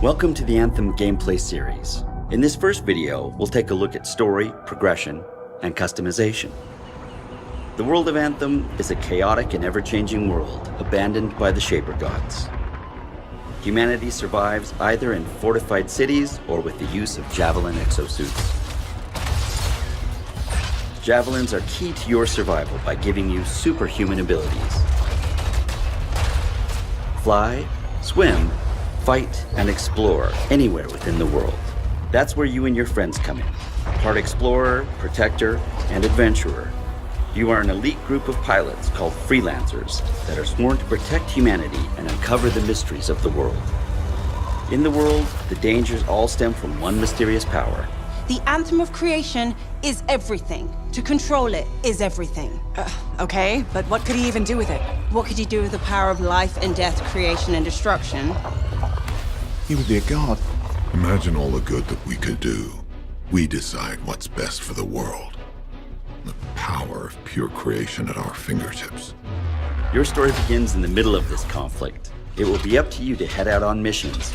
Welcome to the Anthem gameplay series. In this first video, we'll take a look at story, progression, and customization. The world of Anthem is a chaotic and ever-changing world abandoned by the Shaper gods. Humanity survives either in fortified cities or with the use of javelin exosuits. Javelins are key to your survival by giving you superhuman abilities. Fly, swim, fight, and explore anywhere within the world. That's where you and your friends come in. Part explorer, protector, and adventurer. You are an elite group of pilots called freelancers that are sworn to protect humanity and uncover the mysteries of the world. In the world, the dangers all stem from one mysterious power. The Anthem of creation is everything. To control it is everything. Okay, but what could he even do with it? What could you do with the power of life and death, creation and destruction? He would be a god. Imagine all the good that we could do. We decide what's best for the world. The power of pure creation at our fingertips. Your story begins in the middle of this conflict. It will be up to you to head out on missions,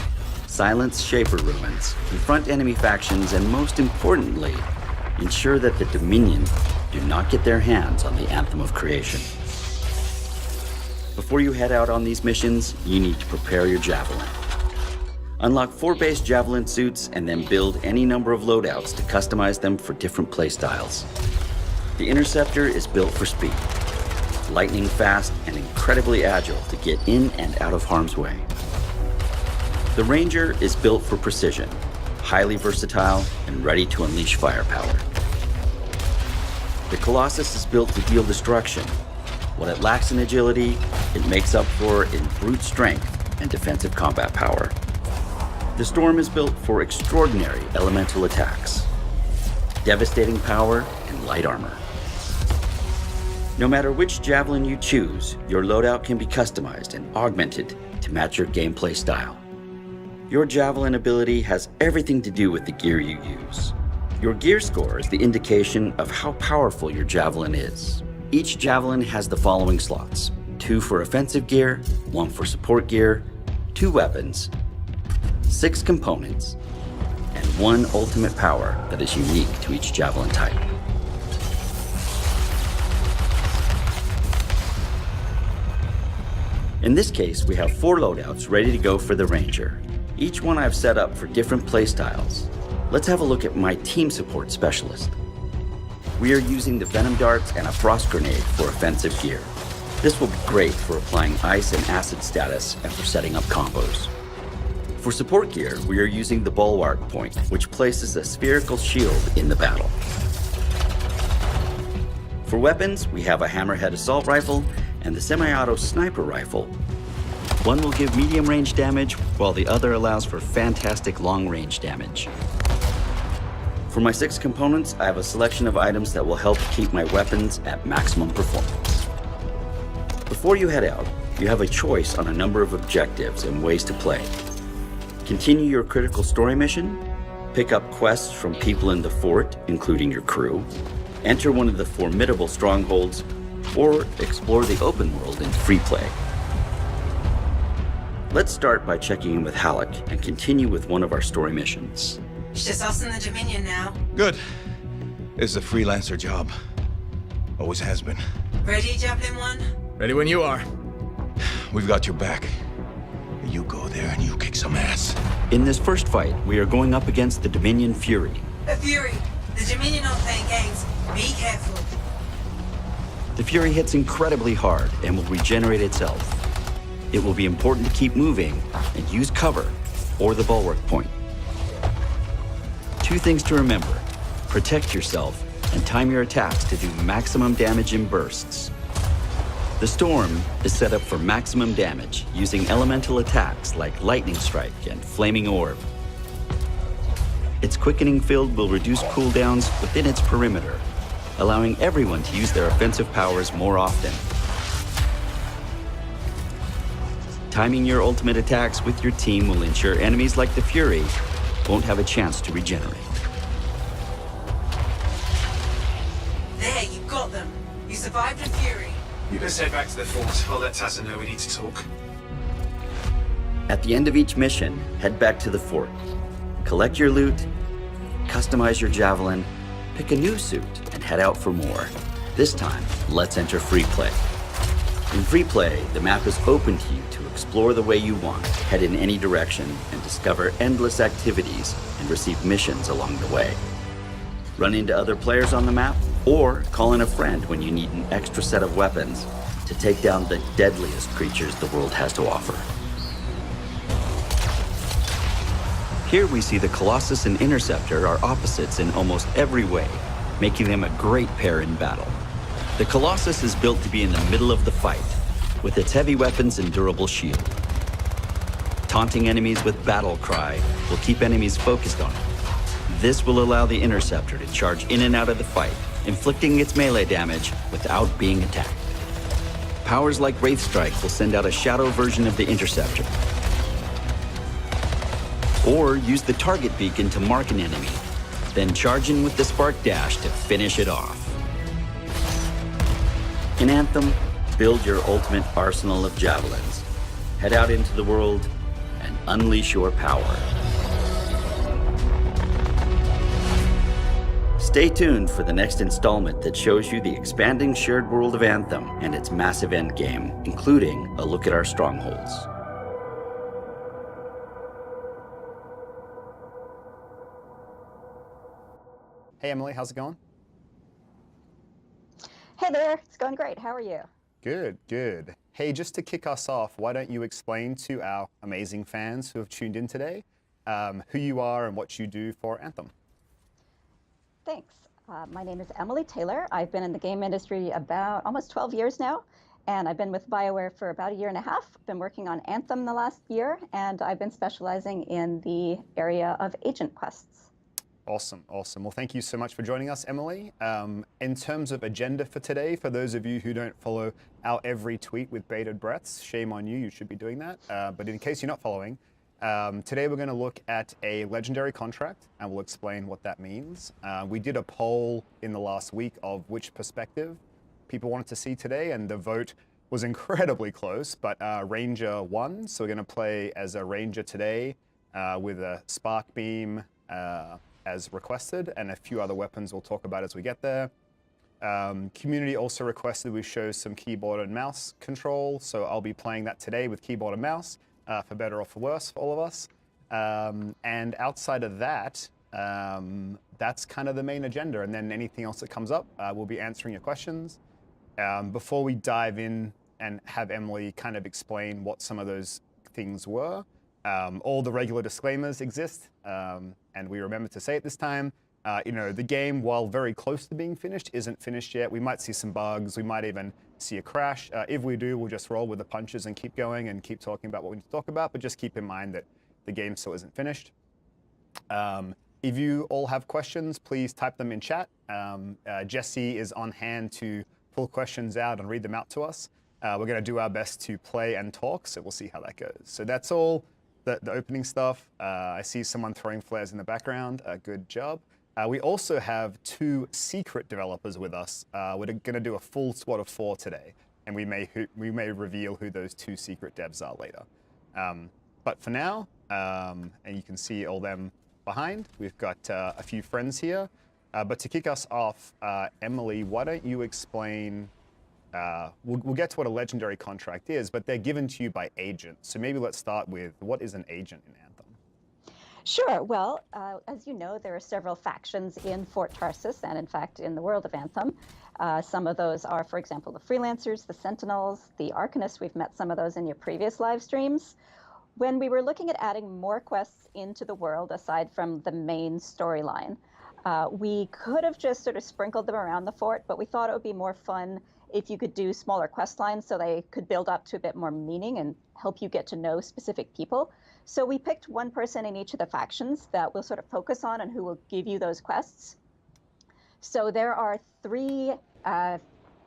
silence Shaper ruins, confront enemy factions, and most importantly, ensure that the Dominion do not get their hands on the Anthem of creation. Before you head out on these missions, you need to prepare your javelin. Unlock 4 base javelin suits and then build any number of loadouts to customize them for different playstyles. The Interceptor is built for speed, lightning fast and incredibly agile to get in and out of harm's way. The Ranger is built for precision, highly versatile and ready to unleash firepower. The Colossus is built to deal destruction. What it lacks in agility, it makes up for in brute strength and defensive combat power. The Storm is built for extraordinary elemental attacks, devastating power, and light armor. No matter which javelin you choose, your loadout can be customized and augmented to match your gameplay style. Your javelin ability has everything to do with the gear you use. Your gear score is the indication of how powerful your javelin is. Each javelin has the following slots: 2 for offensive gear, 1 for support gear, 2 weapons, 6 components, and 1 ultimate power that is unique to each javelin type. In this case, we have 4 loadouts ready to go for the Ranger. Each one I've set up for different playstyles. Let's have a look at my team support specialist. We are using the Venom Darts and a Frost Grenade for offensive gear. This will be great for applying ice and acid status and for setting up combos. For support gear, we are using the Bulwark Point, which places a spherical shield in the battle. For weapons, we have a Hammerhead Assault Rifle and the Semi-Auto Sniper Rifle. One will give medium-range damage, while the other allows for fantastic long-range damage. For my 6 components, I have a selection of items that will help keep my weapons at maximum performance. Before you head out, you have a choice on a number of objectives and ways to play. Continue your critical story mission, pick up quests from people in the fort, including your crew, enter one of the formidable strongholds, or explore the open world in free play. Let's start by checking in with Halleck and continue with one of our story missions. It's just us and the Dominion now. Good. This is a freelancer job. Always has been. Ready, Javelin 1? Ready when you are. We've got your back. You go there and you kick some ass. In this first fight, we are going up against the Dominion Fury. A Fury. The Dominion aren't playing games. Be careful. The Fury hits incredibly hard and will regenerate itself. It will be important to keep moving and use cover or the Bulwark Point. 2 things to remember: protect yourself and time your attacks to do maximum damage in bursts. The Storm is set up for maximum damage using elemental attacks like Lightning Strike and Flaming Orb. Its quickening field will reduce cooldowns within its perimeter, allowing everyone to use their offensive powers more often. Timing your ultimate attacks with your team will ensure enemies like the Fury won't have a chance to regenerate. There, you got them. You survived a Fury. You best head back to the fort. I'll let Tassa know we need to talk. At the end of each mission, head back to the fort. Collect your loot, customize your javelin, pick a new suit, and head out for more. This time, let's enter free play. In free play, the map is open to you to explore the way you want, head in any direction, and discover endless activities and receive missions along the way. Run into other players on the map, or call in a friend when you need an extra set of weapons to take down the deadliest creatures the world has to offer. Here we see the Colossus and Interceptor are opposites in almost every way, making them a great pair in battle. The Colossus is built to be in the middle of the fight, with its heavy weapons and durable shield. Taunting enemies with Battle Cry will keep enemies focused on it. This will allow the Interceptor to charge in and out of the fight, inflicting its melee damage without being attacked. Powers like Wraith Strike will send out a shadow version of the Interceptor. Or use the target beacon to mark an enemy, then charge in with the Spark Dash to finish it off. In Anthem, build your ultimate arsenal of javelins. Head out into the world and unleash your power. Stay tuned for the next installment that shows you the expanding shared world of Anthem and its massive endgame, including a look at our strongholds. Hey Emily, how's it going? Hey there, it's going great. How are you? Good, good. Hey, just to kick us off, why don't you explain to our amazing fans who have tuned in today who you are and what you do for Anthem? Thanks. My name is Emily Taylor. I've been in the game industry about almost 12 years now, and I've been with BioWare for about a year and a half. Been working on Anthem the last year, and I've been specializing in the area of agent quests. Awesome, awesome. Well, thank you so much for joining us, Emily. In terms of agenda for today, for those of you who don't follow our every tweet with bated breaths, shame on you, you should be doing that. But in case you're not following, today we're going to look at a legendary contract, and we'll explain what that means. We did a poll in the last week of which perspective people wanted to see today, and the vote was incredibly close, but Ranger won. So we're going to play as a Ranger today with a Spark Beam, as requested, and a few other weapons we'll talk about as we get there. Community also requested we show some keyboard and mouse control, so I'll be playing that today with keyboard and mouse, for better or for worse for all of us. And outside of that, that's kind of the main agenda, and then anything else that comes up, we'll be answering your questions. Before we dive in and have Emily kind of explain what some of those things were, all the regular disclaimers exist, and we remember to say it this time. You know, the game, while very close to being finished, isn't finished yet. We might see some bugs. We might even see a crash. If we do, we'll just roll with the punches and keep going and keep talking about what we need to talk about, but just keep in mind that the game still isn't finished. If you all have questions, please type them in chat. Jesse is on hand to pull questions out and read them out to us. We're going to do our best to play and talk, so we'll see how that goes. So that's all the opening stuff. I see someone throwing flares in the background. Good job. We also have 2 secret developers with us. We're going to do a full squad of 4 today, and we may reveal who those 2 secret devs are later. But for now, and you can see all them behind, we've got a few friends here. But to kick us off, Emily, why don't you explain? We'll get to what a legendary contract is, but they're given to you by agents. So maybe let's start with, what is an agent in Anthem? Sure. Well, as you know, there are several factions in Fort Tarsus, and in fact, in the world of Anthem. Some of those are, for example, the Freelancers, the Sentinels, the Arcanists. We've met some of those in your previous live streams. When we were looking at adding more quests into the world, aside from the main storyline, we could have just sort of sprinkled them around the fort, but we thought it would be more fun if you could do smaller quest lines so they could build up to a bit more meaning and help you get to know specific people. So we picked one person in each of the factions that we'll sort of focus on and who will give you those quests. So there are 3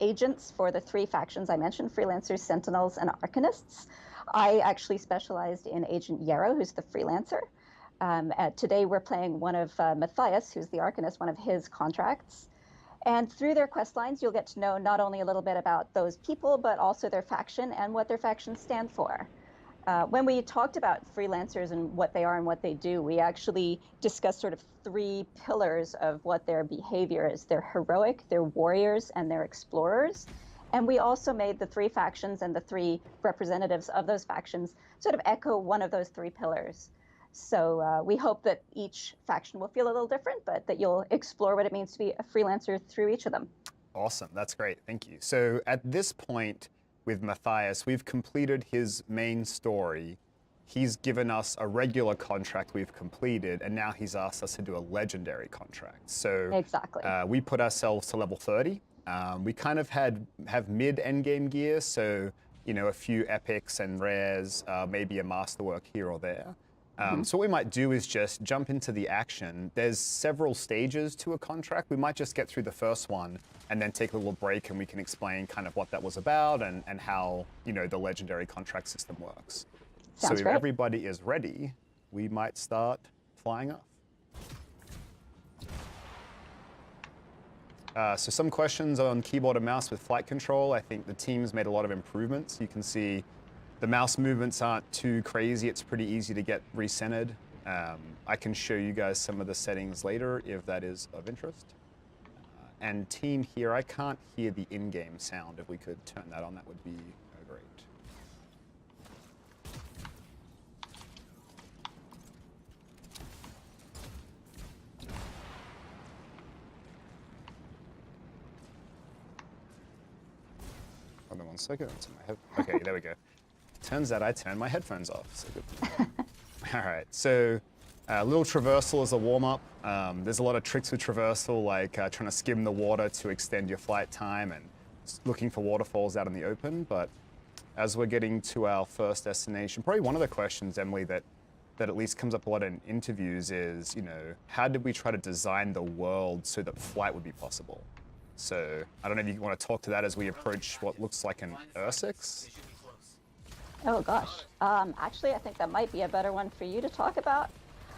agents for the 3 factions I mentioned: Freelancers, Sentinels, and Arcanists. I actually specialized in Agent Yarrow, who's the Freelancer. Today we're playing one of Matthias, who's the Arcanist, one of his contracts. And through their quest lines, you'll get to know not only a little bit about those people, but also their faction and what their factions stand for. When we talked about freelancers and what they are and what they do, we actually discussed sort of 3 pillars of what their behavior is. They're heroic, they're warriors, and they're explorers. And we also made the 3 factions and the 3 representatives of those factions sort of echo one of those 3 pillars. So we hope that each faction will feel a little different, but that you'll explore what it means to be a freelancer through each of them. Awesome, that's great, thank you. So at this point with Matthias, we've completed his main story. He's given us a regular contract we've completed, and now he's asked us to do a legendary contract. So exactly. We put ourselves to level 30. We kind of have mid-endgame gear, so a few epics and rares, maybe a masterwork here or there. So what we might do is just jump into the action. There's several stages to a contract. We might just get through the first one and then take a little break, and we can explain kind of what that was about and how the legendary contract system works. Sounds so if great. everybody is ready, we might start flying off. So some questions on keyboard and mouse with flight control. I think the team's made a lot of improvements. You can see the mouse movements aren't too crazy. It's pretty easy to get recentered. I can show you guys some of the settings later if that is of interest. And team here, I can't hear the in-game sound. If we could turn that on, that would be great. Hold on 1 second. Okay, there we go. Turns out I turned my headphones off. So good. All right, so a little traversal as a warm-up. There's a lot of tricks with traversal, like trying to skim the water to extend your flight time and looking for waterfalls out in the open. But as we're getting to our first destination, probably one of the questions, Emily, that at least comes up a lot in interviews is, how did we try to design the world so that flight would be possible? So I don't know if you want to talk to that as we approach what looks like an Ursix. Oh gosh. Actually, I think that might be a better one for you to talk about.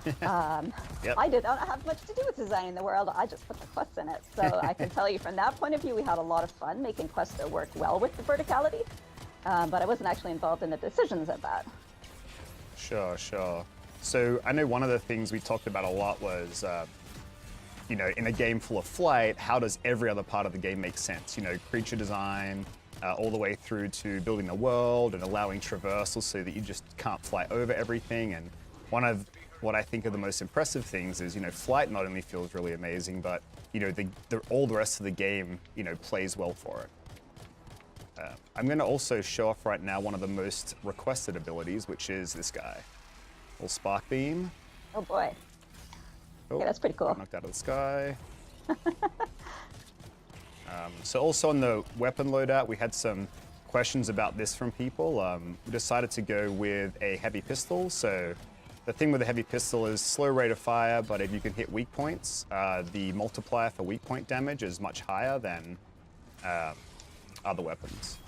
Yep. I did not have much to do with designing the world. I just put the quests in it. So I can tell you from that point of view, we had a lot of fun making quests that work well with the verticality. But I wasn't actually involved in the decisions of that. Sure. So I know one of the things we talked about a lot was, in a game full of flight, how does every other part of the game make sense? Creature design, all the way through to building the world and allowing traversal so that you just can't fly over everything. And one of what I think are the most impressive things is, flight not only feels really amazing, but, all the rest of the game, plays well for it. I'm going to also show off right now one of the most requested abilities, which is this guy. Little spark beam. Oh boy. Oh, Yeah, that's pretty cool. got knocked out of the sky. So also on the weapon loadout, we had some questions about this from people. We decided to go with a heavy pistol. So the thing with a heavy pistol is slow rate of fire, but if you can hit weak points, the multiplier for weak point damage is much higher than other weapons.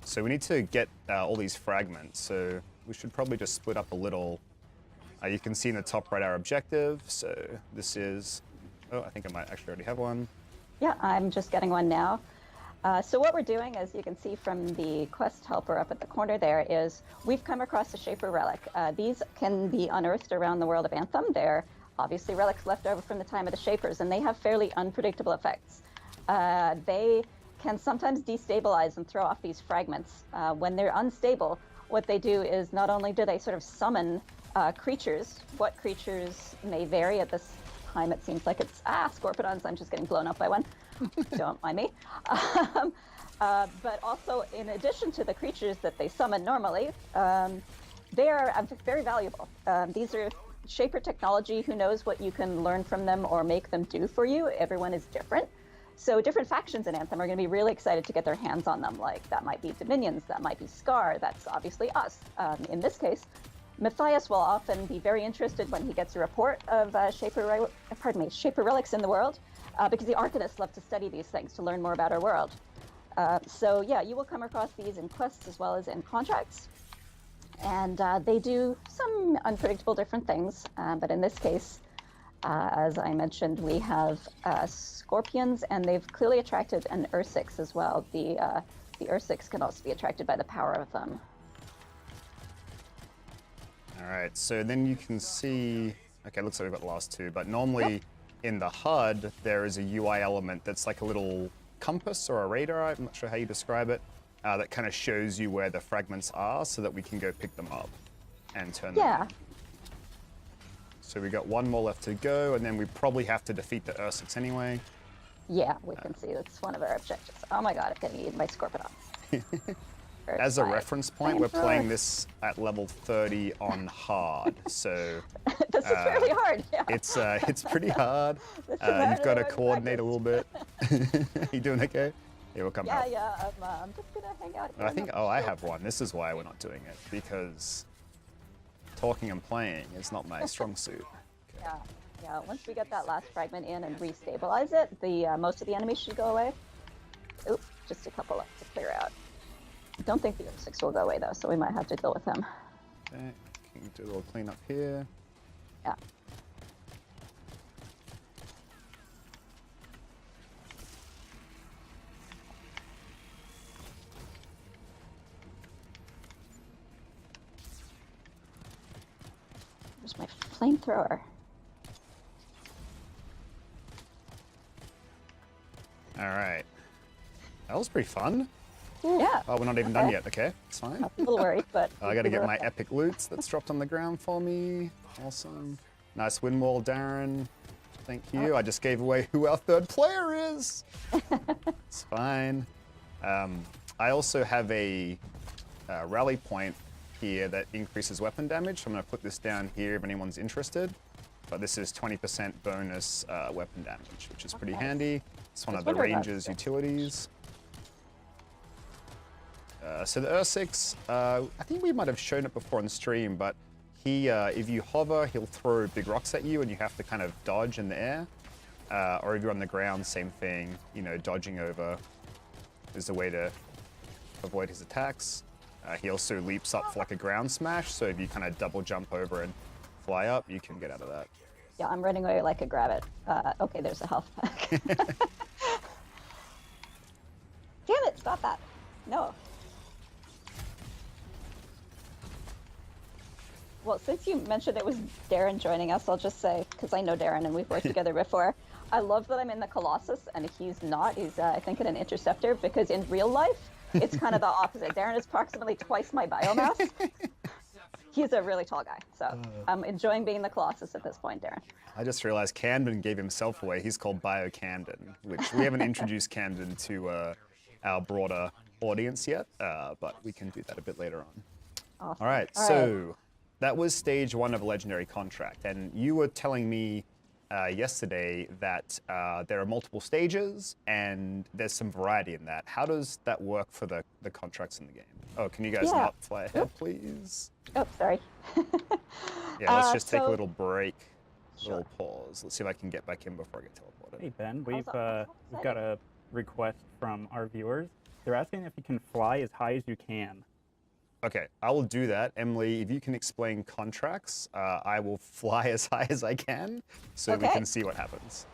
So we need to get all these fragments. So we should probably just split up a little. You can see in the top right our objective. So this is, I think I might actually already have one. Yeah, I'm just getting one now. So what we're doing, as you can see from the quest helper up at the corner there, is we've come across a Shaper relic. These can be unearthed around the world of Anthem. They're obviously relics left over from the time of the Shapers, and they have fairly unpredictable effects. They can sometimes destabilize and throw off these fragments. When they're unstable, what they do is not only do they sort of summon creatures, what creatures may vary at this time. It seems like it's, Scorpidons, I'm just getting blown up by one. Don't mind me. But also, in addition to the creatures that they summon normally, they are very valuable. These are Shaper technology. Who knows what you can learn from them or make them do for you? Everyone is different. So different factions in Anthem are going to be really excited to get their hands on them. Like, that might be Dominions, that might be Scar, that's obviously us. In this case, Matthias will often be very interested when he gets a report of Shaper relics in the world, because the Arcanists love to study these things to learn more about our world. So yeah, you will come across these in quests as well as in contracts. And they do some unpredictable different things, but in this case, as I mentioned, we have scorpions, and they've clearly attracted an Ursix as well. The Ursix can also be attracted by the power of them. All right, so then you can see, okay, looks like we've got the last two, but normally in the HUD, there is a UI element that's like a little compass or a radar, I'm not sure how you describe it, that kind of shows you where the fragments are so that we can go pick them up and turn them in. So we got one more left to go, and then we probably have to defeat the Ursix anyway. Yeah, we can see that's one of our objectives. Oh my god, I'm getting eaten by Scorpion. As a reference point, we're playing this at level 30 on hard, so this is really hard. Yeah. It's pretty hard. You've got to coordinate a little bit. You doing okay? Yeah, we'll come out. Yeah. I'm just gonna hang out. I think. Oh, I have one. This is why we're not doing it, because talking and playing is not my strong suit. Okay. Yeah. Once we get that last fragment in and restabilize it, the most of the enemies should go away. Oops, just a couple left to clear out. I don't think the Ursix will go away though, so we might have to deal with him. Okay, can you do a little cleanup here? Yeah. Where's my flamethrower? All right. That was pretty fun. Yeah. Oh, we're not even done yet. Okay, it's fine. I'm a little worried, but I gotta get my epic loots that's dropped on the ground for me. Awesome. Nice wind wall, Darren. Thank you. I just gave away who our third player is. It's fine. I also have a rally point here that increases weapon damage. So I'm gonna put this down here if anyone's interested. But this is 20% bonus weapon damage, which is pretty handy. It's one of the ranger's utilities. So the Ursix, I think we might have shown it before on stream, but he, if you hover, he'll throw big rocks at you and you have to kind of dodge in the air. Or if you're on the ground, same thing, you know, dodging over is the way to avoid his attacks. He also leaps up for like a ground smash, so if you kind of double jump over and fly up, you can get out of that. Yeah, I'm running away like a rabbit. Okay, there's a health pack. Damn it, stop that. No. Well, since you mentioned it was Darren joining us, I'll just say, because I know Darren and we've worked together before, I love that I'm in the Colossus and he's not. He's, I think, in an Interceptor, because in real life, it's kind of the opposite. Darren is approximately twice my biomass. He's a really tall guy, so I'm enjoying being the Colossus at this point, Darren. I just realized Camden gave himself away. He's called BioCamden, which we haven't introduced Camden to our broader audience yet, but we can do that a bit later on. Awesome. All right, so that was stage 1 of a legendary contract, and you were telling me yesterday that there are multiple stages and there's some variety in that. How does that work for the contracts in the game? Oh, can you guys not fly ahead, please? Oh, sorry. Yeah, let's just take a little break, a little pause. Let's see if I can get back in before I get teleported. Hey Ben, we've got a request from our viewers. They're asking if you can fly as high as you can. Okay, I will do that. Emily, if you can explain contracts, I will fly as high as I can so we can see what happens.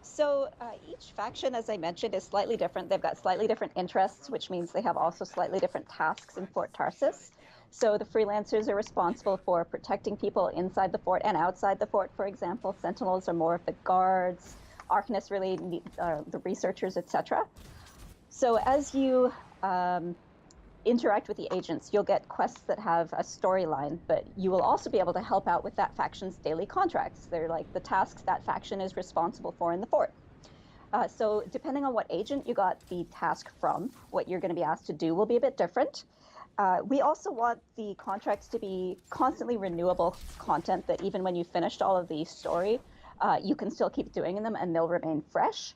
So each faction, as I mentioned, is slightly different. They've got slightly different interests, which means they have also slightly different tasks in Fort Tarsus. So the freelancers are responsible for protecting people inside the fort and outside the fort, for example. Sentinels are more of the guards. Arcanists really need, the researchers, etc. So as you interact with the agents, you'll get quests that have a storyline, but you will also be able to help out with that faction's daily contracts. They're like the tasks that faction is responsible for in the fort. So depending on what agent you got the task from, what you're going to be asked to do will be a bit different. We also want the contracts to be constantly renewable content, that even when you finished all of the story, you can still keep doing them and they'll remain fresh.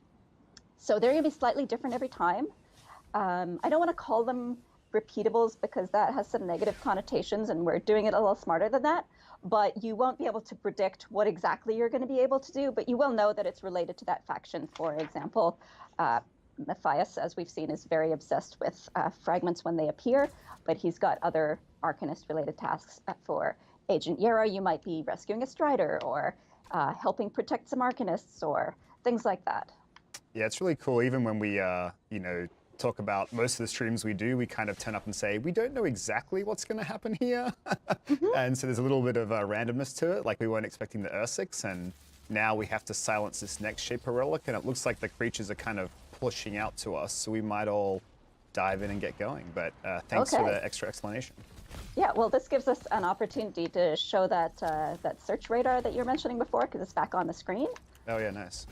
So they're going to be slightly different every time. I don't want to call them repeatables because that has some negative connotations and we're doing it a little smarter than that, but you won't be able to predict what exactly you're going to be able to do, but you will know that it's related to that faction. For example, Matthias, as we've seen, is very obsessed with fragments when they appear, but he's got other Arcanist related tasks. For Agent Yara, you might be rescuing a Strider or helping protect some Arcanists or things like that. Yeah, it's really cool. Even when we, you know, talk about most of the streams we do, we kind of turn up and say, we don't know exactly what's going to happen here. And so there's a little bit of randomness to it, like we weren't expecting the Ursix, and now we have to silence this next Shaper Relic, and it looks like the creatures are kind of pushing out to us, so we might all dive in and get going. But thanks for the extra explanation. Yeah, well, this gives us an opportunity to show that that search radar that you were mentioning before, because it's back on the screen. Oh yeah, nice.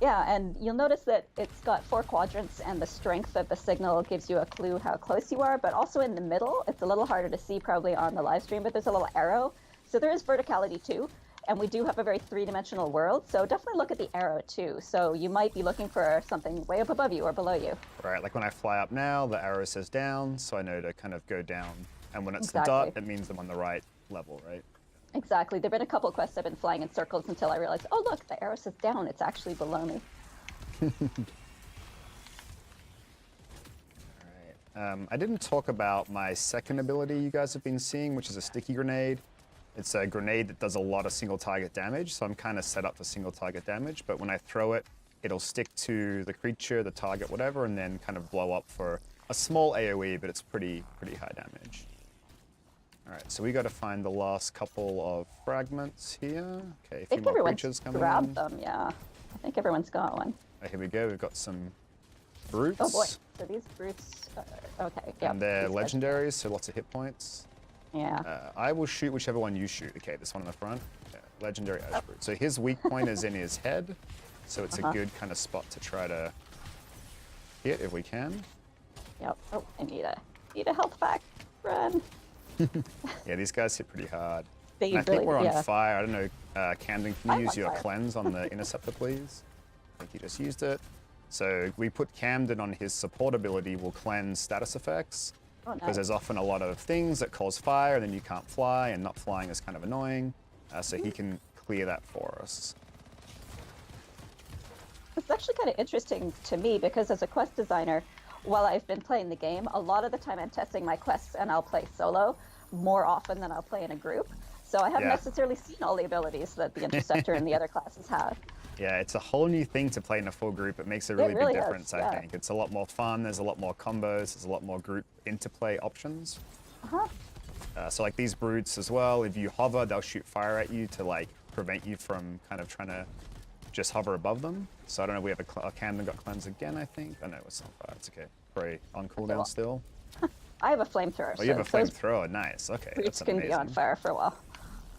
Yeah, and you'll notice that it's got 4 quadrants, and the strength of the signal gives you a clue how close you are, but also in the middle, it's a little harder to see probably on the live stream, but there's a little arrow. So there is verticality too, and we do have a very 3-dimensional world, so definitely look at the arrow too. So you might be looking for something way up above you or below you. Right, like when I fly up now, the arrow says down, so I know to kind of go down. And when it's the Exactly. dot, it means I'm on the right level, right? Exactly. There have been a couple of quests I've been flying in circles until I realized, oh look, the arrow says down, it's actually below me. I didn't talk about my second ability you guys have been seeing, which is a sticky grenade. It's a grenade that does a lot of single target damage, so I'm kind of set up for single target damage, but when I throw it, it'll stick to the creature, the target, whatever, and then kind of blow up for a small AoE, but it's pretty high damage. All right, so we got to find the last couple of fragments here. Okay, a I few think more everyone's creatures coming grabbed in. them, yeah. I think everyone's got one. Oh, here we go, we've got some brutes. Oh boy, so these brutes, okay, yeah. And they're legendaries, so lots of hit points. Yeah. I will shoot whichever one you shoot. Okay, this one in the front. Yeah, legendary Ash Brute. So his weak point is in his head, so it's a good kind of spot to try to hit if we can. Yep. Oh, I need a health pack. Run. Yeah, these guys hit pretty hard. They And I think really- we're on yeah. fire. I don't know, Camden, can I'm you use on your fire. cleanse on the Interceptor, please? I think you just used it. So we put Camden on his support ability, will cleanse status effects. Oh, Because nice. there's often a lot of things that cause fire, and then you can't fly, and not flying is kind of annoying. So he can clear that for us. It's actually kind of interesting to me because as a quest designer, while I've been playing the game, a lot of the time I'm testing my quests and I'll play solo more often than I'll play in a group. So I haven't Yeah. necessarily seen all the abilities that the Interceptor and the other classes have. Yeah, it's a whole new thing to play in a full group. It makes a really, really big is, difference, yeah. I think. It's a lot more fun. There's a lot more combos. There's a lot more group interplay options. So like these brutes as well, if you hover, they'll shoot fire at you to like prevent you from kind of trying to just hover above them. So I don't know, we have a Camden got cleanse again, I think. Oh no, it's on fire. It's okay. Probably on cooldown well, still. I have a flamethrower. Oh, you have a so those flamethrower. Nice. Okay, brutes that's can amazing. be on fire for a while.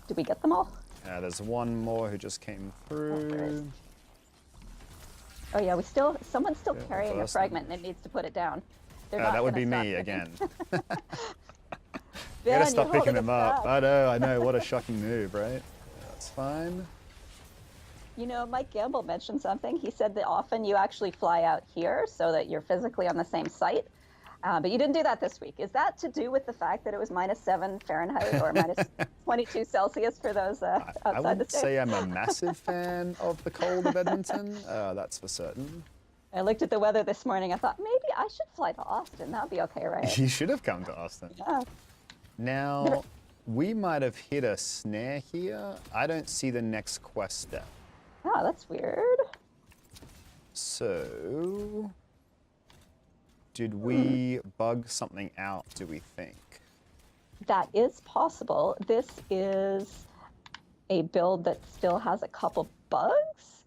Did we get them all? There's one more who just came there is. through. Oh yeah, someone's still Yeah, carrying a first fragment and it needs to put it down. They're not That would gonna be stop me picking- again. Ben, Gotta you're stop picking holding them us up. back. I know. What a shocking move, right? That's fine. You know, Mike Gamble mentioned something. He said that often you actually fly out here so that you're physically on the same site. But you didn't do that this week. Is that to do with the fact that it was -7 Fahrenheit or -22 Celsius for those I outside the wouldn't States? say I'm a massive fan of the cold of Edmonton. That's for certain. I looked at the weather this morning. I thought maybe I should fly to Austin. That'd be okay, right? You should have come to Austin. Yeah. Now, we might have hit a snare here. I don't see the next quest step. Oh, that's weird. So, did we bug something out, do we think? That is possible. This is a build that still has a couple bugs.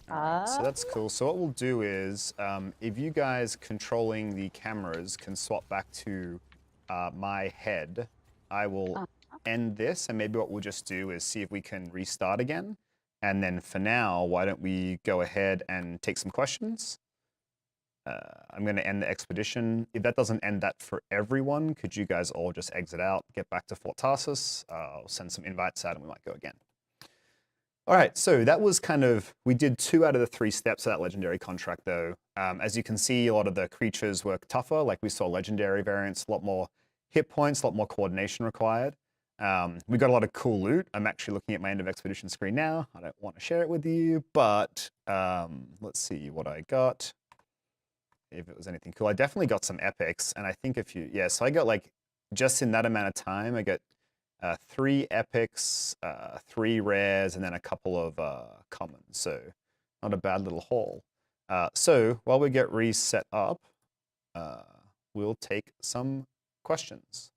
So that's cool. So what we'll do is, if you guys controlling the cameras can swap back to my head, I will end this, and maybe what we'll just do is see if we can restart again. And then for now, why don't we go ahead and take some questions? I'm going to end the expedition. If that doesn't end that for everyone, could you guys all just exit out, get back to Fort Tarsus? I'll send some invites out and we might go again. All right, so that was kind of, we did 2 out of the 3 steps of that legendary contract though. As you can see, a lot of the creatures were tougher, like we saw legendary variants, a lot more hit points, a lot more coordination required. We got a lot of cool loot. I'm actually looking at my end of expedition screen now. I don't want to share it with you, but let's see what I got. If it was anything cool. I definitely got some epics, and I think if you, yeah, so I got like, just in that amount of time, I got 3 epics, 3 rares, and then a couple of commons, so not a bad little haul. So while we get reset up, we'll take some questions.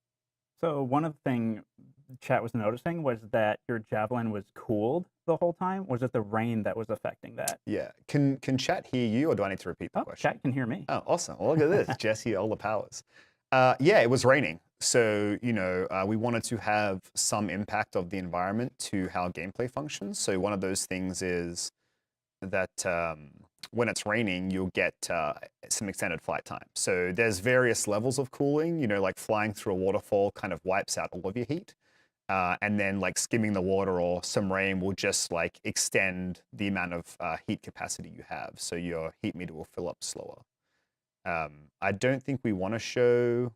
So one of the things chat was noticing was that your javelin was cooled the whole time. Was it the rain that was affecting that? Yeah. Can chat hear you, or do I need to repeat the question? Chat can hear me. Oh, awesome. Well, look at this. Jesse, all the powers. Yeah, it was raining. So, we wanted to have some impact of the environment to how gameplay functions. So one of those things is that when it's raining, you'll get some extended flight time. So there's various levels of cooling, like flying through a waterfall kind of wipes out all of your heat. And then like skimming the water or some rain will just like extend the amount of heat capacity you have. So your heat meter will fill up slower. I don't think we want to show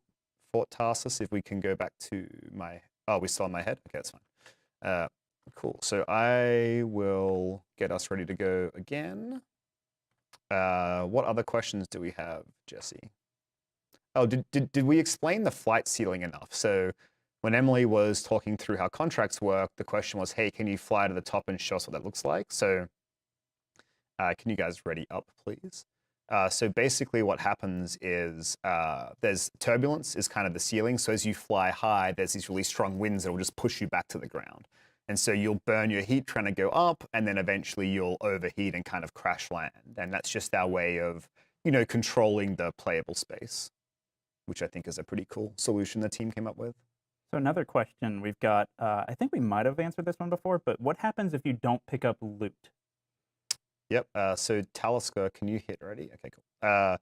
Fort Tarsus. If we can go back to my, we still on my head? Okay, that's fine. Cool. So I will get us ready to go again. What other questions do we have, Jesse? Oh, did we explain the flight ceiling enough? So when Emily was talking through how contracts work, the question was, hey, can you fly to the top and show us what that looks like? So can you guys ready up, please? So basically what happens is there's turbulence is kind of the ceiling. So as you fly high, there's these really strong winds that will just push you back to the ground. And so you'll burn your heat trying to go up, and then eventually you'll overheat and kind of crash land. And that's just our way of, controlling the playable space, which I think is a pretty cool solution the team came up with. So another question we've got, I think we might have answered this one before, but what happens if you don't pick up loot? Yep. So Talisker, can you hit ready? Okay, cool.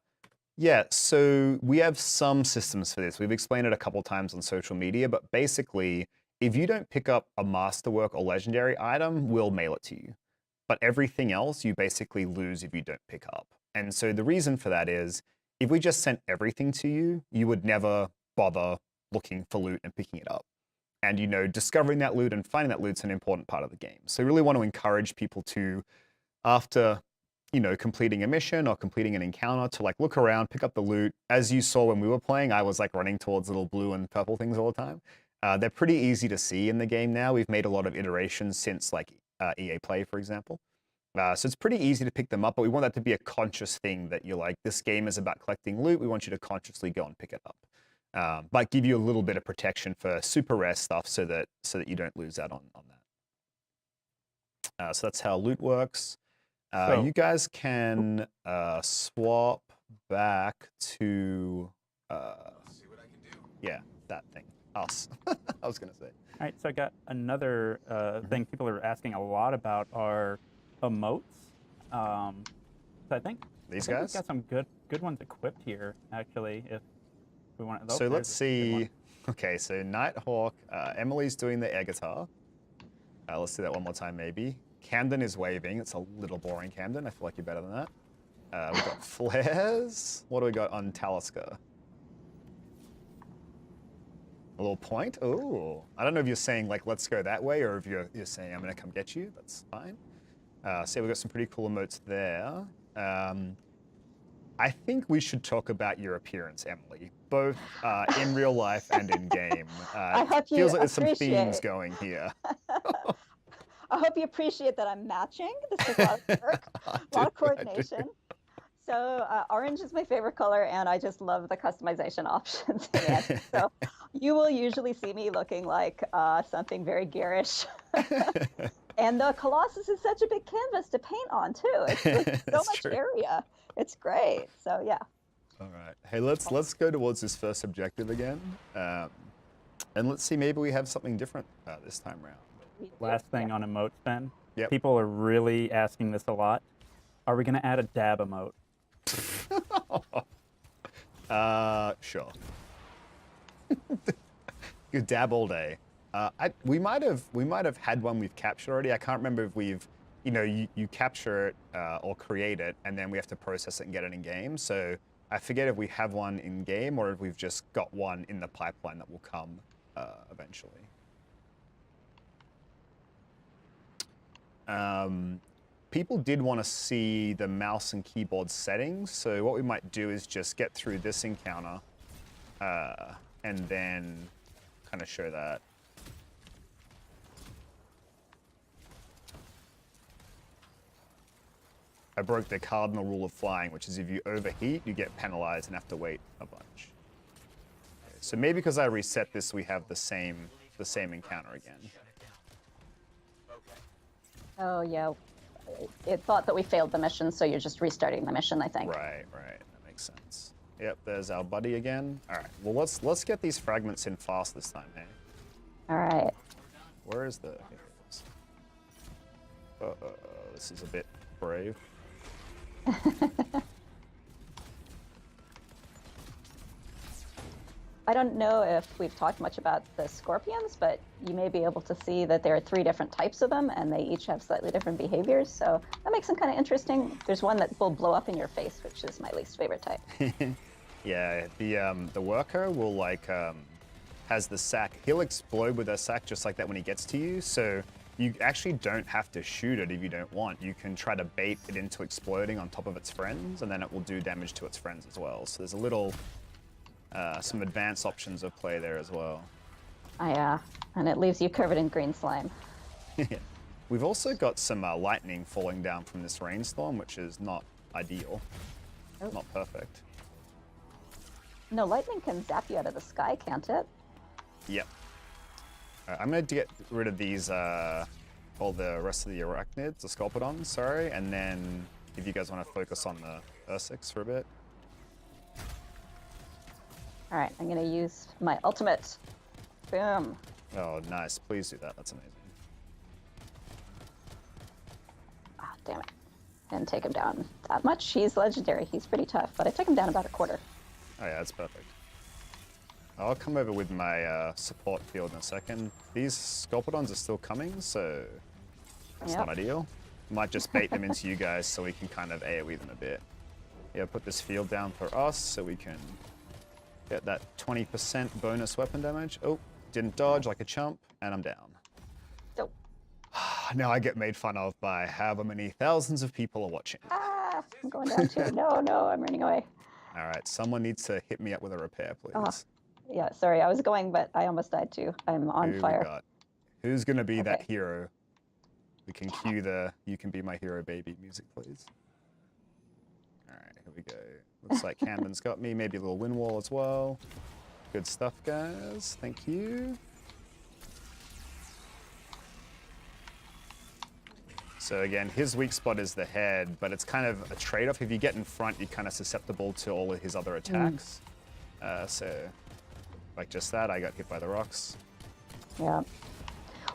Yeah, so we have some systems for this. We've explained it a couple times on social media, but basically, if you don't pick up a masterwork or legendary item, we'll mail it to you. But everything else, you basically lose if you don't pick up. And so the reason for that is, if we just sent everything to you, you would never bother looking for loot and picking it up. And, discovering that loot and finding that loot's an important part of the game. So we really want to encourage people to, after, completing a mission or completing an encounter, to like look around, pick up the loot. As you saw when we were playing, I was like running towards little blue and purple things all the time. They're pretty easy to see in the game now. We've made a lot of iterations since like EA Play, for example. So it's pretty easy to pick them up, but we want that to be a conscious thing that you're like, this game is about collecting loot. We want you to consciously go and pick it up. But give you a little bit of protection for super rare stuff so that you don't lose out on that. So that's how loot works. You guys can swap back to, See what I can do. yeah, that thing. Us. I was going to say. All right, so I got another thing people are asking a lot about are emotes. So I think These we've guys? got some good ones equipped here, actually, if we want. So let's see. Okay, so Nighthawk, Emily's doing the air guitar. Let's do that one more time, maybe. Camden is waving. It's a little boring, Camden. I feel like you're better than that. We've got flares. What do we got on Talisker? A little point. Oh, I don't know if you're saying like, let's go that way, or if you're saying, I'm going to come get you. That's fine. So we've got some pretty cool emotes there. I think we should talk about your appearance, Emily, both in real life and in game. I hope you feels like there's some appreciate themes going here. I hope you appreciate that I'm matching. This is a lot of work, a lot of coordination. So orange is my favorite color, and I just love the customization options in it. So you will usually see me looking like something very garish. And the Colossus is such a big canvas to paint on, too. It's like so much area. It's great. So, yeah. All right. Hey, let's go towards this first objective again. And let's see, maybe we have something different this time around. Last thing on emotes, Ben. Yep. People are really asking this a lot. Are we going to add a dab emote? Sure. You dab all day. We might have had one we've captured already. I can't remember if we've, you capture it or create it, and then we have to process it and get it in game. So I forget if we have one in game or if we've just got one in the pipeline that will come eventually. People did want to see the mouse and keyboard settings, so what we might do is just get through this encounter and then kind of show that. I broke the cardinal rule of flying, which is if you overheat, you get penalized and have to wait a bunch. Okay, so maybe because I reset this, we have the same encounter again. Oh, yeah. It thought that we failed the mission, so you're just restarting the mission, I think. Right. That makes sense. Yep, there's our buddy again. All right. Well, let's get these fragments in fast this time, hey? All right. Where is the? Here it is. This is a bit brave. I don't know if we've talked much about the scorpions, but you may be able to see that there are 3 different types of them, and they each have slightly different behaviors. So that makes them kind of interesting. There's one that will blow up in your face, which is my least favorite type. Yeah, the worker will has the sack. He'll explode with a sack just like that when he gets to you. So you actually don't have to shoot it if you don't want. You can try to bait it into exploding on top of its friends, and then it will do damage to its friends as well. So there's a little some advanced options of play there as well. And it leaves you covered in green slime. We've also got some lightning falling down from this rainstorm, which is not ideal. Oh. Not perfect. No, lightning can zap you out of the sky, can't it? Yep. I'm going to get rid of these, all the rest of the arachnids, the sculpidons, sorry, and then if you guys want to focus on the Ursics for a bit. All right, I'm going to use my ultimate. Boom. Oh, nice. Please do that. That's amazing. Ah, damn it. Didn't take him down that much. He's legendary. He's pretty tough, but I took him down about a quarter. Oh, yeah, that's perfect. I'll come over with my support field in a second. These sculpidons are still coming, so that's not ideal. Might just bait them into you guys so we can kind of AoE them a bit. Yeah, put this field down for us so we can get that 20% bonus weapon damage. Oh, didn't dodge like a chump, and I'm down. So. Now I get made fun of by however many thousands of people are watching. Ah, I'm going down too. No, I'm running away. All right, someone needs to hit me up with a repair, please. Yeah, sorry, I was going, but I almost died too. I'm on fire. Who's gonna be that hero? We can cue the "You Can Be My Hero, Baby" music, please. All right, here we go. Looks like Camden's got me. Maybe a little wind wall as well. Good stuff, guys. Thank you. So again, his weak spot is the head, but it's kind of a trade-off. If you get in front, you're kind of susceptible to all of his other attacks. So, like just that, I got hit by the rocks. Yeah.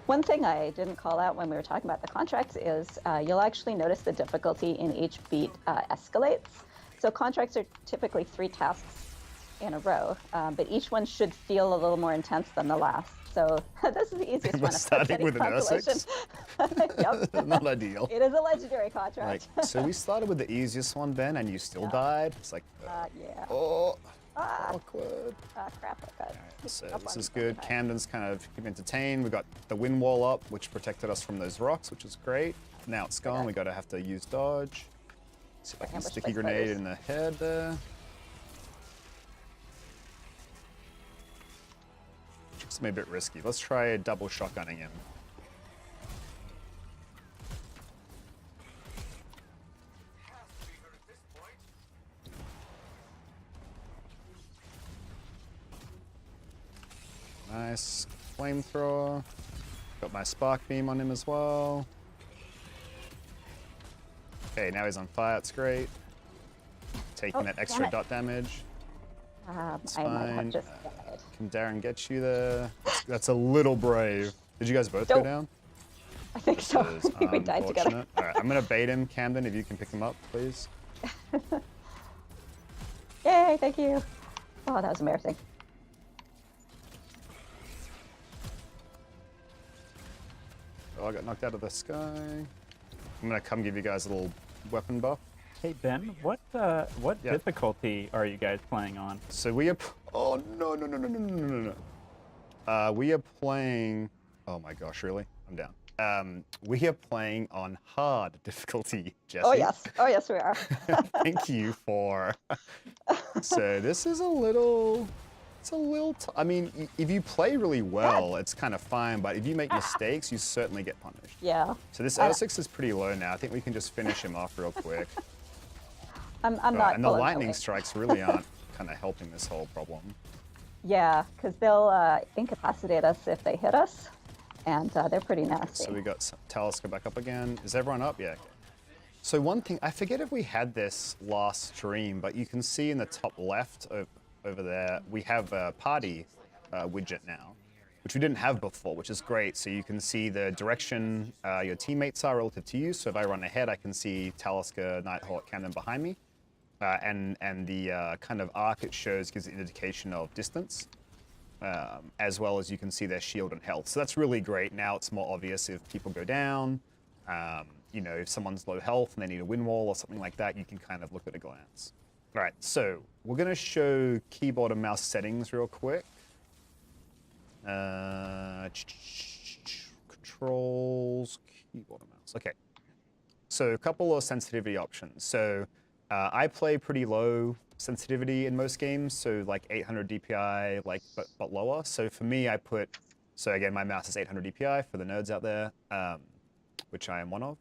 One thing I didn't call out when we were talking about the contracts is you'll actually notice the difficulty in each beat escalates. So contracts are typically 3 tasks in a row, but each one should feel a little more intense than the last. So this is the easiest one. Starting with an Ursics? Yep. Not ideal. It is a legendary contract. So we started with the easiest one, Ben, and you still died? It's like, yeah. Oh, awkward. Crap. Okay. Right, so this is good. Camden's kind of entertained. We got the wind wall up, which protected us from those rocks, which is great. Now it's gone. We got to have to use dodge. See if I can sticky grenade in the head there. It's maybe a bit risky. Let's try double shotgunning him. Nice flamethrower. Got my spark beam on him as well. Okay, now he's on fire. It's great. Taking that extra dot damage. It's I might have fine. just died. Can Darren get you there? That's a little brave. Did you guys both go down? I think so. I think we died together. Unfortunate. All right, I'm gonna bait him, Camden. If you can pick him up, please. Yay! Thank you. Oh, that was embarrassing. Oh, I got knocked out of the sky. I'm gonna come give you guys a little weapon buff. Hey Ben, what difficulty are you guys playing on? So we are. Oh no. We are playing. Oh my gosh, really? I'm down. We are playing on hard difficulty, Jesse. Oh yes, we are. Thank you for. So this is a little It's a little. I mean, if you play really well, it's kind of fine. But if you make mistakes, you certainly get punished. Yeah. So this Ursix is pretty low now. I think we can just finish him off real quick. I'm not. And the pulling lightning away. strikes really aren't kind of helping this whole problem. Yeah, because they'll incapacitate us if they hit us, and they're pretty nasty. So we got Talisker back up again. Is everyone up? Yeah. Okay. So one thing, I forget if we had this last stream, but you can see in the top left over there, we have a party widget now, which we didn't have before, which is great. So you can see the direction your teammates are relative to you. So if I run ahead, I can see Talisker, Nighthawk, Cannon behind me. And the kind of arc it shows gives an indication of distance, as well as you can see their shield and health. So that's really great. Now it's more obvious if people go down, you know, if someone's low health and they need a wind wall or something like that, you can kind of look at a glance. All right, so we're going to show keyboard and mouse settings real quick. Controls, keyboard and mouse. Okay, so a couple of sensitivity options. So I play pretty low sensitivity in most games, so like 800 DPI, like but lower. So for me, I put, so again, my mouse is 800 DPI for the nerds out there, which I am one of.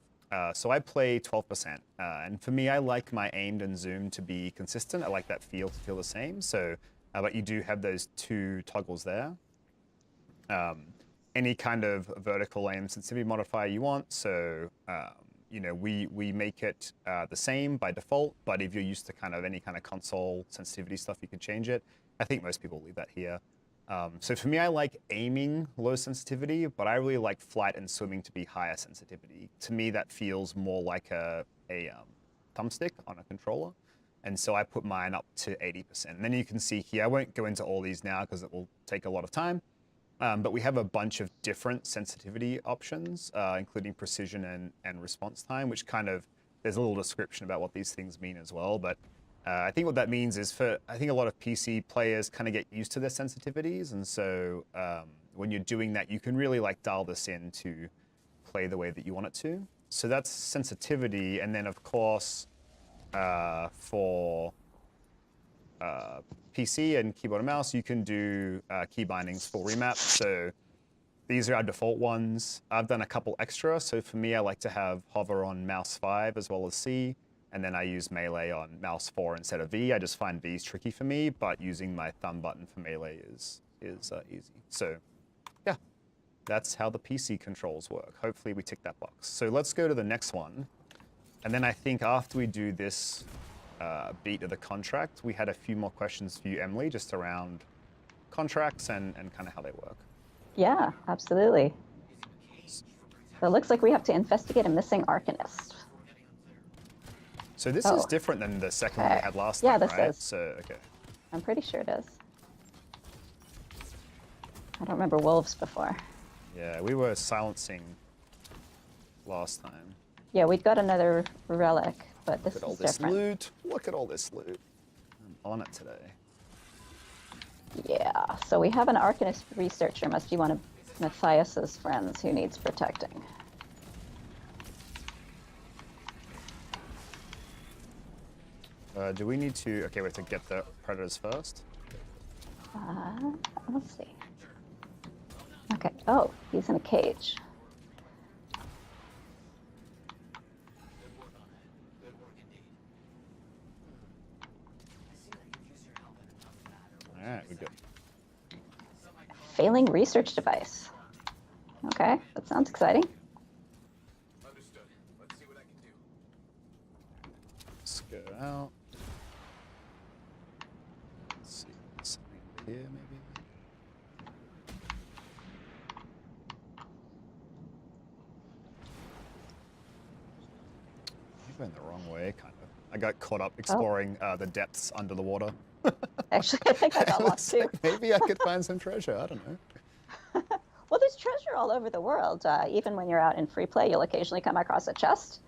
So I play 12%, and for me, I like my aimed and zoom to be consistent. I like that feel to feel the same. So, but you do have those two toggles there. Any kind of vertical aim sensitivity modifier you want. So, you know, we make it the same by default, but if you're used to kind of any kind of console sensitivity stuff, you can change it. I think most people leave that here. So for me, I like aiming low sensitivity, but I really like flight and swimming to be higher sensitivity. To me, that feels more like a thumbstick on a controller. And so I put mine up to 80%. And then you can see here, I won't go into all these now because it will take a lot of time. But we have a bunch of different sensitivity options, including precision and response time, which kind of, there's a little description about what these things mean as well. But I think what that means is I think a lot of PC players kind of get used to their sensitivities. And so when you're doing that, you can really like dial this in to play the way that you want it to. So that's sensitivity. And then of course, for PC and keyboard and mouse, you can do key bindings for remap. So these are our default ones. I've done a couple extra. So for me, I like to have hover on mouse 5 as well as C. And then I use melee on mouse 4 instead of V. I just find V's tricky for me, but using my thumb button for melee is easy. So yeah, that's how the PC controls work. Hopefully we tick that box. So let's go to the next one. And then I think after we do this beat of the contract, we had a few more questions for you, Emily, just around contracts and kind of how they work. Yeah, absolutely. So it looks like we have to investigate a missing Arcanist. So this is different than the second one we had last time, this right? is. So, okay. I'm pretty sure it is. I don't remember wolves before. Yeah, we were silencing last time. Yeah, we'd got another relic, but this Look at all is this different. loot. Look at all this loot. I'm on it today. Yeah, so we have an Arcanist researcher, must be one of Matthias's friends who needs protecting. Do we need to... Okay, we have to get the predators first. Let's see. Okay, oh, he's in a cage. Alright, we're good. Failing research device. Okay, that sounds exciting. Understood. Let's see what I can do. Let's go out. Let's see. Something here, maybe? I went the wrong way, kind of. I got caught up exploring the depths under the water. Actually, I think I got lost too. Maybe I could find some treasure. I don't know. Well, there's treasure all over the world. Even when you're out in free play, you'll occasionally come across a chest.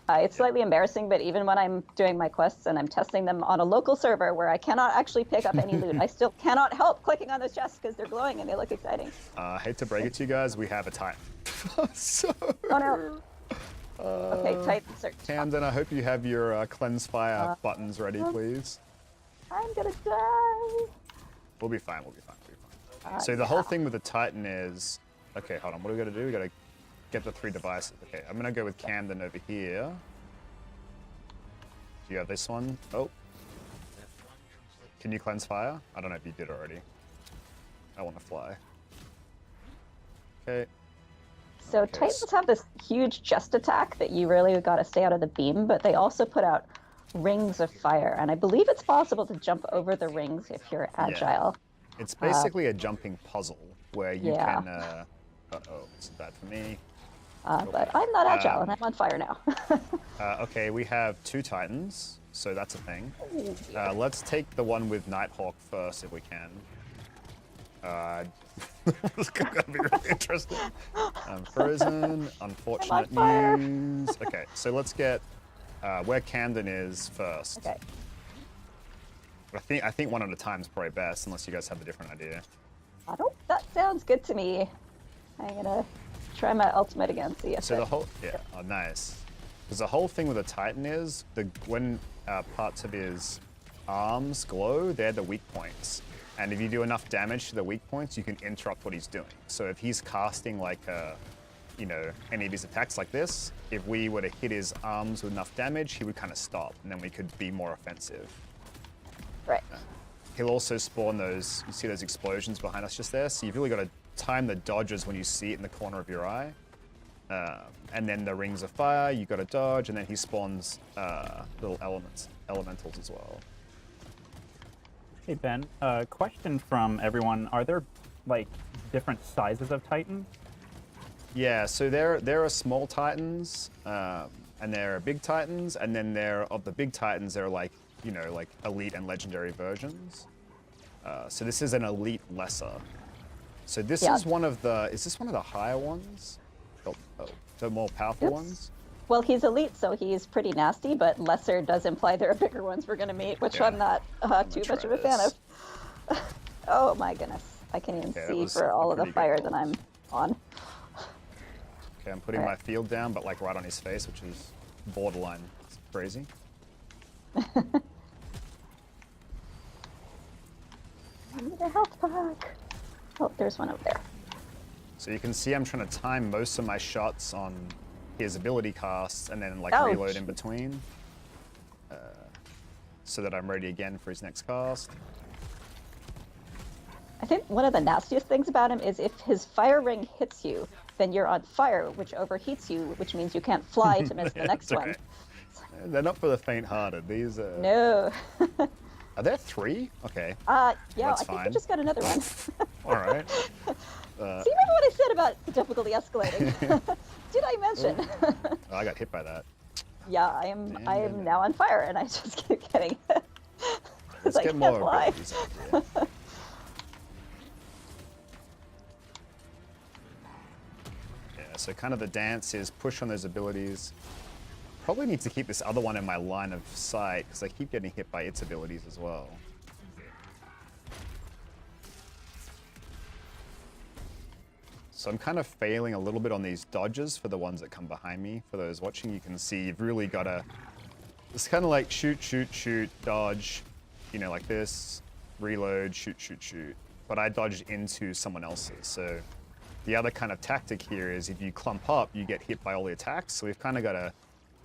It's slightly embarrassing, but even when I'm doing my quests and I'm testing them on a local server where I cannot actually pick up any loot, I still cannot help clicking on those chests because they're glowing and they look exciting. I hate to break it to you guys, we have a time. So... Oh no. Okay, type search. Camden, I hope you have your cleanse fire buttons ready, please. I'm gonna die. We'll be fine. We'll be fine. We'll be fine. So the whole thing with the Titan is, okay, hold on. What do we got to do? We got to get the 3 devices. Okay, I'm gonna go with Camden over here. Do you have this one? Oh. Can you cleanse fire? I don't know if you did already. I want to fly. Okay. So Okay, Titans have this huge chest attack that you really got to stay out of the beam, but they also put out rings of fire, and I believe it's possible to jump over the rings if you're agile. It's basically a jumping puzzle where you yeah. can. Uh-oh, this is bad for me. But I'm not agile, and I'm on fire now. Okay, we have 2 Titans, so that's a thing. Let's take the one with Nighthawk first if we can. This is gonna be really interesting. I'm frozen. Unfortunate news. Okay, so let's get where Camden is first. Okay. I think one at a time is probably best, unless you guys have a different idea. That sounds good to me. I'm gonna try my ultimate again. See if So the whole oh nice. Because the whole thing with the Titan is when parts of his arms glow, they're the weak points. And if you do enough damage to the weak points, you can interrupt what he's doing. So if he's casting like any of his attacks like this, if we were to hit his arms with enough damage, he would kind of stop, and then we could be more offensive. Right. He'll also spawn those, you see those explosions behind us just there? So you've really got to time the dodges when you see it in the corner of your eye. And then the rings of fire, you got to dodge, and then he spawns little elementals as well. Hey Ben, question from everyone: are there like different sizes of Titans? Yeah, so there are small Titans, and there are big Titans, and then of the big Titans, there are like elite and legendary versions. So this is an elite lesser. So this is one of the. Is this one of the higher ones? Oh, the more powerful ones. Well, he's elite, so he's pretty nasty, but lesser does imply there are bigger ones we're going to meet, which I'm not too much of a fan of. Oh my goodness. I can even see for all of the fire that I'm on. Okay, I'm putting my field down, but like right on his face, which is borderline crazy. I need a health pack. Oh, there's one over there. So you can see I'm trying to time most of my shots on his ability casts and then like reload in between, so that I'm ready again for his next cast. I think one of the nastiest things about him is if his fire ring hits you, then you're on fire, which overheats you, which means you can't fly to miss the next one. They're not for the faint-hearted. These are... No. Are there 3? Okay. Yeah, that's I think fine. we just got another one. All right. See, remember what I said about the difficulty escalating? Did I mention? Oh, I got hit by that. Yeah, I am now on fire, and I just keep getting Let's get more abilities up here. Yeah, so kind of the dance is push on those abilities. Probably need to keep this other one in my line of sight, because I keep getting hit by its abilities as well. So I'm kind of failing a little bit on these dodges for the ones that come behind me. For those watching, you can see you've really got to... It's kind of like shoot, shoot, shoot, dodge, like this, reload, shoot, shoot, shoot. But I dodged into someone else's. So the other kind of tactic here is if you clump up, you get hit by all the attacks. So we've kind of got a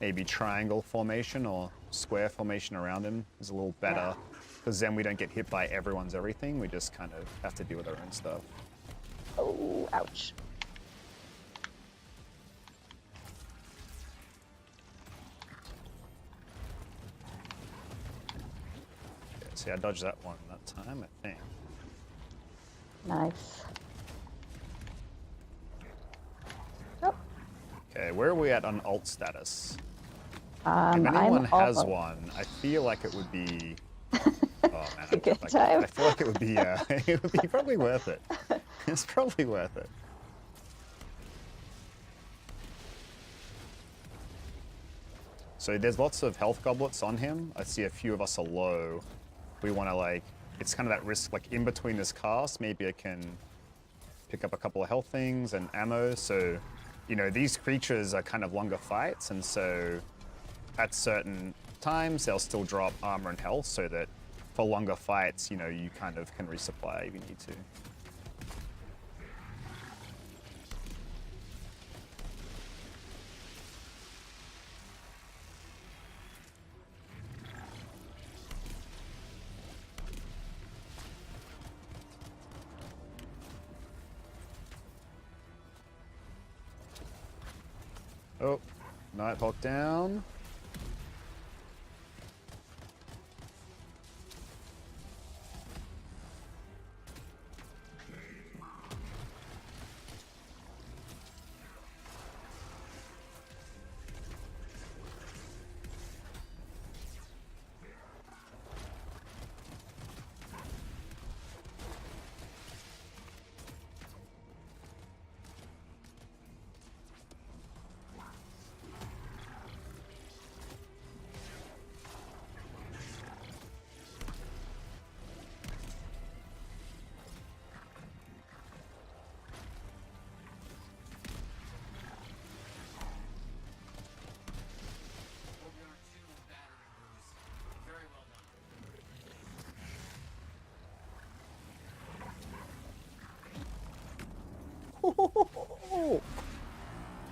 maybe triangle formation or square formation around him is a little better, because then we don't get hit by everyone's everything. We just kind of have to deal with our own stuff. Oh, ouch. Okay, see, I dodged that one that time, I think. Nice. Okay, where are we at on alt status? If I'm anyone has all... one, I feel like it would be... Oh man, a good time. I feel like it would be probably worth it. It's probably worth it. So there's lots of health goblets on him. I see a few of us are low. We want to it's kind of that risk, like in between this cast, maybe I can pick up a couple of health things and ammo. So, these creatures are kind of longer fights, and so at certain times they'll still drop armor and health, so that for longer fights, you know, you kind of can resupply if you need to. Oh, Nighthawk down.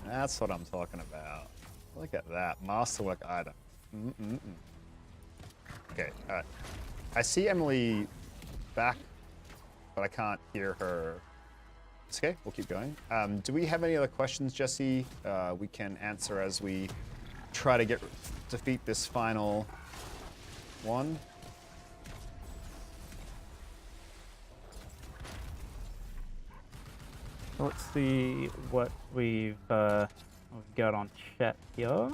That's what I'm talking about. Look at that. Masterwork item. Okay, alright. I see Emily back, but I can't hear her. It's okay, we'll keep going. Do we have any other questions, Jesse? We can answer as we try to defeat this final one. Let's see what we've got on chat here.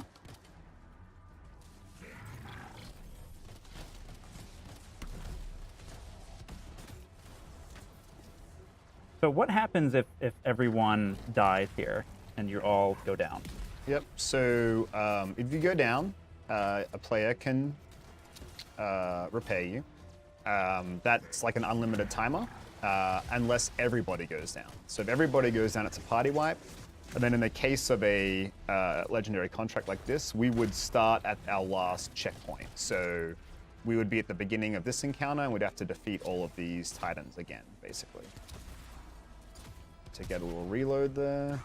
So what happens if everyone dies here and you all go down? Yep, so if you go down, a player can repay you. That's like an unlimited timer, unless everybody goes down. So if everybody goes down, it's a party wipe. And then in the case of a legendary contract like this, we would start at our last checkpoint. So we would be at the beginning of this encounter and we'd have to defeat all of these titans again, basically. To get a little reload there.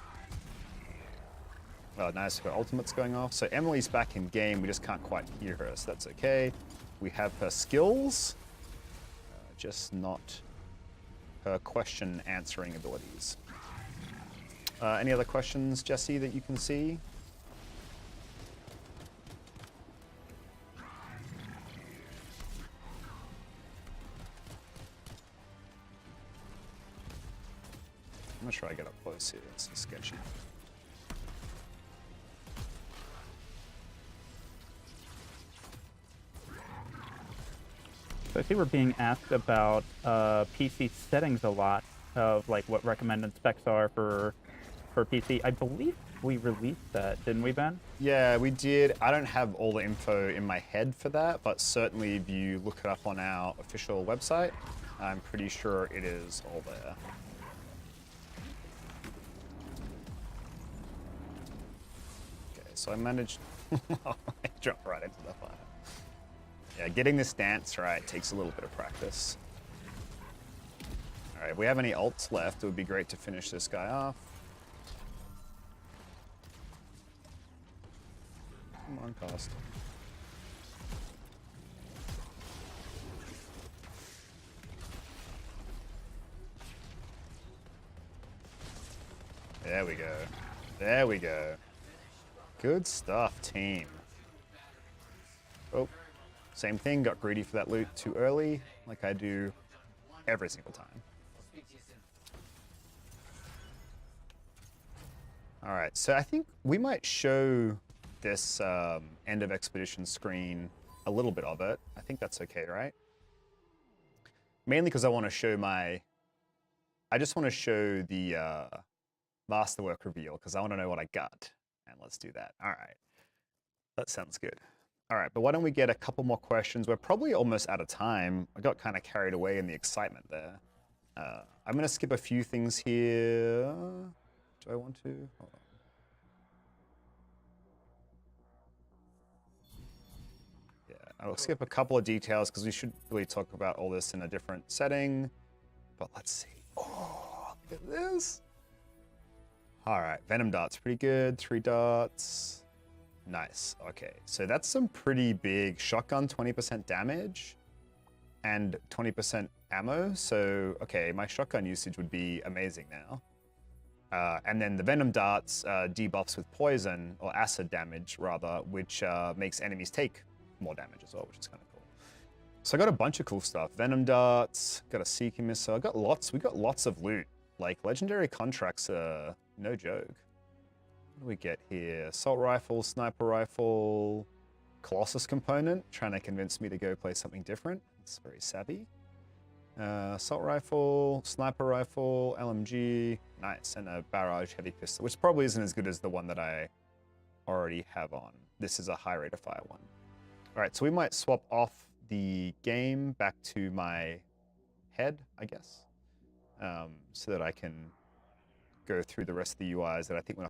Oh, nice, her ultimate's going off. So Emily's back in game, we just can't quite hear her, so that's okay. We have her skills, just not her question answering abilities. Any other questions, Jesse, that you can see? I'm not sure I get up close here, it's sketchy. So I see we're being asked about PC settings a lot, of like what recommended specs are for PC. I believe we released that, didn't we, Ben? Yeah, we did. I don't have all the info in my head for that, but certainly if you look it up on our official website, I'm pretty sure it is all there. Okay, so I managed... I dropped right into the fire. Yeah, getting this dance right takes a little bit of practice. All right, if we have any ults left, it would be great to finish this guy off. Come on, cost. There we go. There we go. Good stuff, team. Oh, same thing, got greedy for that loot too early, like I do every single time. All right, so I think we might show this end of expedition screen, a little bit of it. I think that's okay, right? Mainly because I want to show I just want to show the masterwork reveal because I want to know what I got. And let's do that. All right, that sounds good. All right, but why don't we get a couple more questions? We're probably almost out of time. I got kind of carried away in the excitement there. I'm gonna skip a few things here. Do I want to? Hold on. Yeah, I'll skip a couple of details because we should really talk about all this in a different setting. But let's see. Oh, look at this. All right, Venom Dart's pretty good. 3 darts. Nice. Okay, so that's some pretty big shotgun, 20% damage and 20% ammo. So, okay, my shotgun usage would be amazing now. And then the Venom Darts debuffs with poison, or acid damage rather, which makes enemies take more damage as well, which is kind of cool. So I got a bunch of cool stuff. Venom Darts, got a Seeker Missile, we got lots of loot. Like, legendary contracts are no joke. What do we get here? Assault Rifle, Sniper Rifle, Colossus component, trying to convince me to go play something different. It's very savvy. Assault Rifle, Sniper Rifle, LMG, nice, and a Barrage Heavy Pistol, which probably isn't as good as the one that I already have on. This is a high rate of fire one. All right, so we might swap off the game back to my head, I guess, so that I can go through the rest of the UIs that I think when